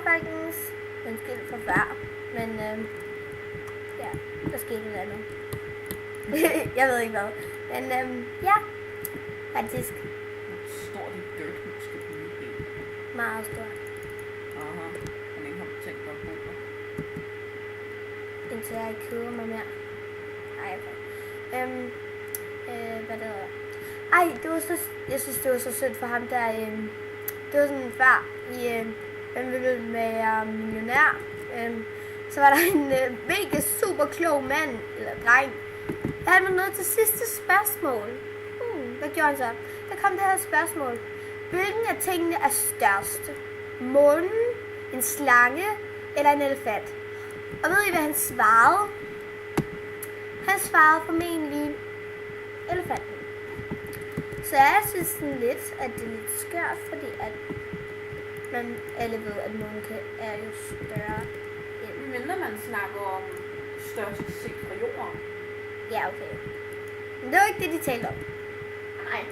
folkens. Undskyld for før. Men ja, der skete noget andet. Jeg ved ikke hvad. Men ja, faktisk. Hvor stort et dirthus skal blive helt. Meget stort. Aha, men ikke har tænkt på at bo der. Indtil jeg ikke køber mig mere. Ej, okay. Hvad det hedder? Ej, det var så, jeg synes det var så sødt for ham der. Det var sådan før i Hvem vil være millionær? Så var der en mega super klog mand, eller dreng. Han var nået til sidste spørgsmål. Hvad gjorde han så? Der kom det her spørgsmål. Hvilken af tingene er størst? Månen, en slange eller en elefant? Og ved I, hvad han svarede? Han svarede formentlig elefanten. Så jeg synes sådan lidt, at det er lidt skørt, fordi at man alle ved, at månen er jo større. Mindre man snakker om størst set fra jorden. Ja, okay. Men det var ikke det, de talte om. Nej.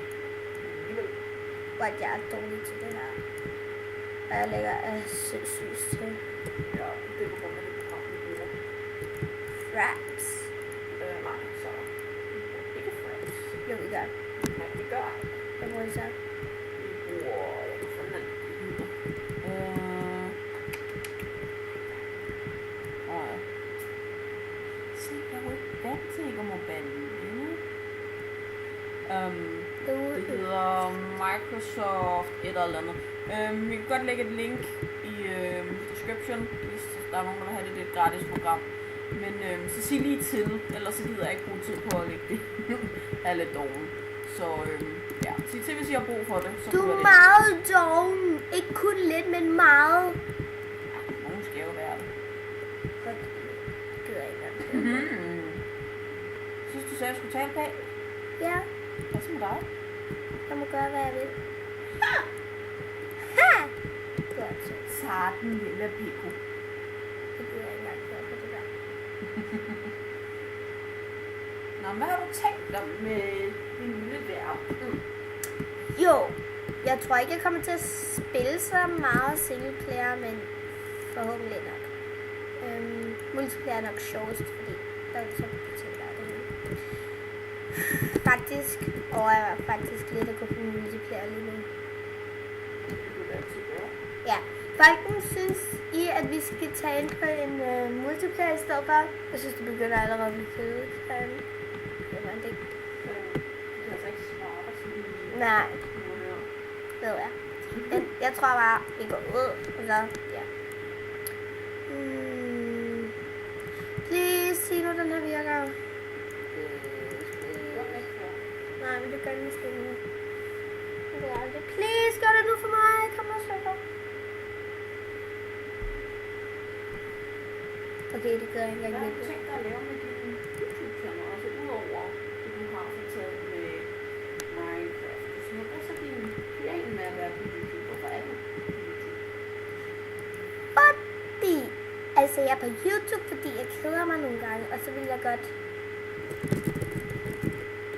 Hvor jeg er dårlig til det her. Og jeg lægger sindssygt til. Ja, det er på grund af det program, vi bruger. Fraps. Nej, så ikke fraps. Jo, vi gør. Nej, vi gør. Hvad bruger I så? Vi bruger, jeg kan finde den. Se, jeg er jo ikke vant til ikke at må bande. Det hedder Microsoft et eller andet. Vi kan godt lægge et link i description, hvis der er nogen, der vil have det. Det er et gratis program. Men så sig lige til, ellers så gider jeg ikke bruge tid på at lægge det. Jeg er lidt doven. Så ja, sig til, hvis I har brug for det. Så du er meget doven. Ikke kun lidt, men meget. Ja, nogen skal jo være det. Godt. Det gider jeg ikke. Synes du så, jeg skulle tale bag? Ja. Hvad så med dig? Jeg må gøre, hvad jeg vil. Ha! Ha! Godt. Sarten lille Pico. Det gider jeg ikke engang høre på det der. Nå, hvad har du tænkt dig med din lille verden? Jo, jeg tror ikke, jeg kommer til at spille så meget singleplayer, men forhåbentlig nok. Multiplayer er nok sjovest, fordi der er jo så potentiale af det hele. Faktisk overvejer jeg faktisk lidt at gå på multiplayer lige nu. Det kunne du altid gøre. Ja, folkens, synes I, at vi skal tage ind på en multiplayer i stedet for? Jeg synes, det begynder allerede at blive kedeligt. Det var en del. Du kan altså ikke svare dig sådan lige. Nej, ved jeg. Men jeg tror bare, vi går ud, og så, ja. Please, sig nu, den her virker. Nej, men det gør den måske nu. Det er aldrig. Please, gør det nu for mig. Kom og søg op. Okay, det gør jeg ikke. Hvad har du tænkt dig at lave med din YouTube-channel? Altså udover det, du har fortalt med Minecraft. Hvad er så din plan med at være på YouTube? Hvorfor er du på YouTube? Fordi, altså jeg er på YouTube, fordi jeg keder mig nogle gange, og så vil jeg godt,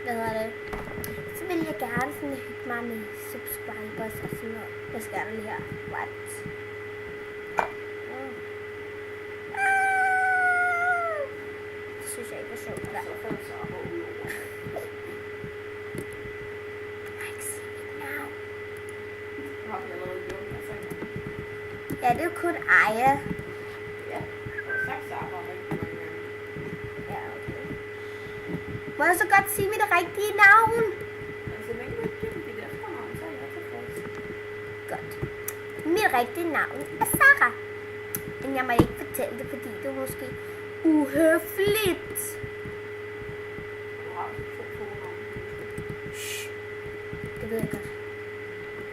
hvad hedder det, så vil jeg gerne sådan hygge mig med subscribers og sådan noget. Jeg skal lige her. What? Det synes jeg ikke var sjovt. Så faldt så op og ud over. Like, see it now. Har vi allerede gjort det, altså? Ja, det er jo kun Aya. Ja, og sagt så arbejder rigtig mange gange. Ja, okay. Må jeg så godt sige mit rigtige navn? Altså, så længe du ikke giver dit efternavn, så er jeg tilfreds. Godt. Mit rigtige navn er Sarah. Men jeg må ikke fortælle det, fordi det er måske uhøfligt. Du har jo to fornavne. Shh. Det ved jeg godt.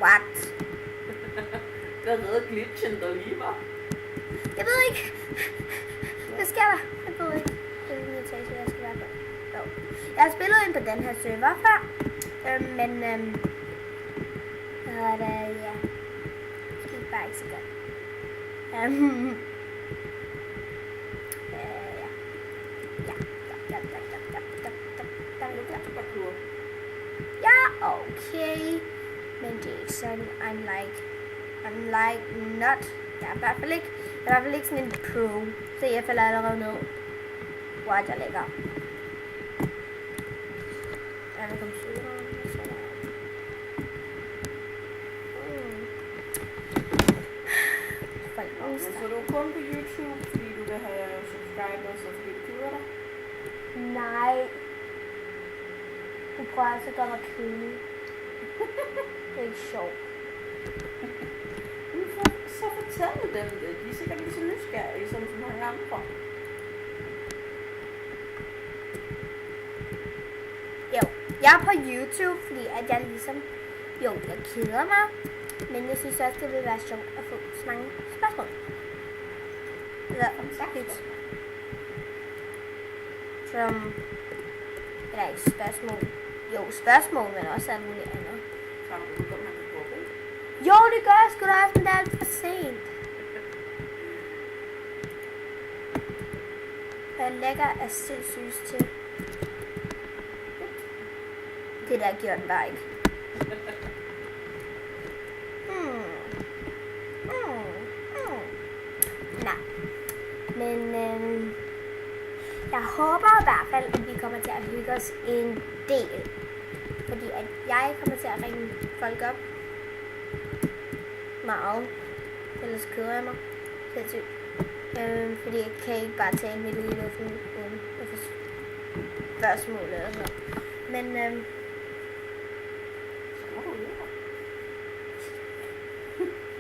What? Der redder glitchen, der lige var. Jeg ved ikke. Hvad sker der? Jeg ved ikke. Hvilken etage jeg skal være på. Jo. Jeg har spillet ind på den her server før. Men hvad hedder det? Ja. Det gik bare ikke så godt. Ja. Ja, okay. Men det er ikke sådan, I'm like not Jeg er i hvert fald ikke sådan en pro. Så jeg falder allerede ned. Hvor er jeg lækker. Ja, med computeren. Så du er kun på YouTube, fordi du vil have subscribers, og fordi du keder dig? Nej. Du prøver altså at gøre mig kedelig. Det er ikke sjovt. Så fortæl dem det. De er sikkert lige så nysgerrige som så mange andre. Jo, jeg er på YouTube, fordi at jeg ligesom... Jo, jeg keder mig. Men jeg synes også, det vil være sjovt at få så mange spørgsmål. Eller fantastisk. Som... Eller ikke spørgsmål. Jo, spørgsmål, men også alt muligt andet. Jo, det gør jeg sgu da også, men det er alt for sent. Jeg lægger af sindssygt til. Det der gjorde den bare ikke. Nej. Men jeg håber i hvert fald, at vi kommer til at hygge os en del. Fordi at jeg kommer til at ringe folk op. Meget. Ellers keder jeg mig. Sindssygt. Fordi jeg kan ikke bare tale midt ude i luften uden at få spørgsmål eller sådan noget. Men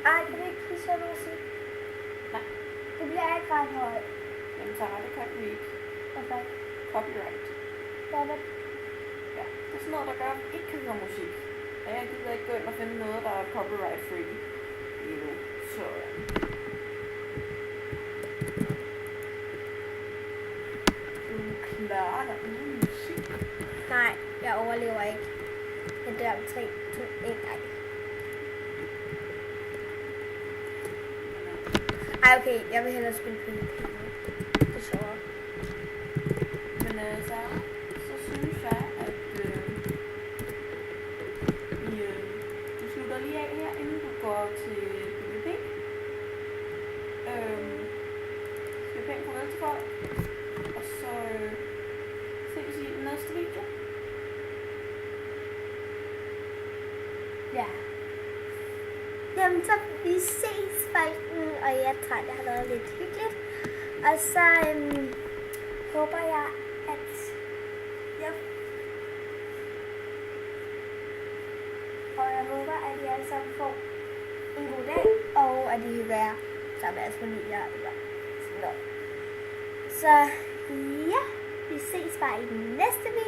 ej, kan du ikke lige så musik? Nej. Det bliver ikke ret højt. Jamen Sara, det kan vi ikke. Hvorfor? Copyright. Hvorfor? Ja, det er sådan noget, der gør, at vi ikke kan høre musik. Og jeg gider ikke gå ind og finde noget, der er copyright free lige nu. Så du klarer dig uden musik. Nej, jeg overlever ikke. Jeg dør om 3, 2, 1, nej. Ej, okay, jeg vil hellere spille PvP. Det er sjovere. Men Sara, så synes jeg, at du slutter lige af her, inden du går til PvP. Skal pænt farvel til folk. Og så ses i den næste video. Ja. Jamen, så vi ses, folken, og jeg tror, det har været lidt hyggeligt. Og så håber jeg, at jeg håber, at I alle sammen får en god dag, og at I hygger jer sammen med jeres familier, eller sådan noget. Så ja, vi ses bare i den næste video.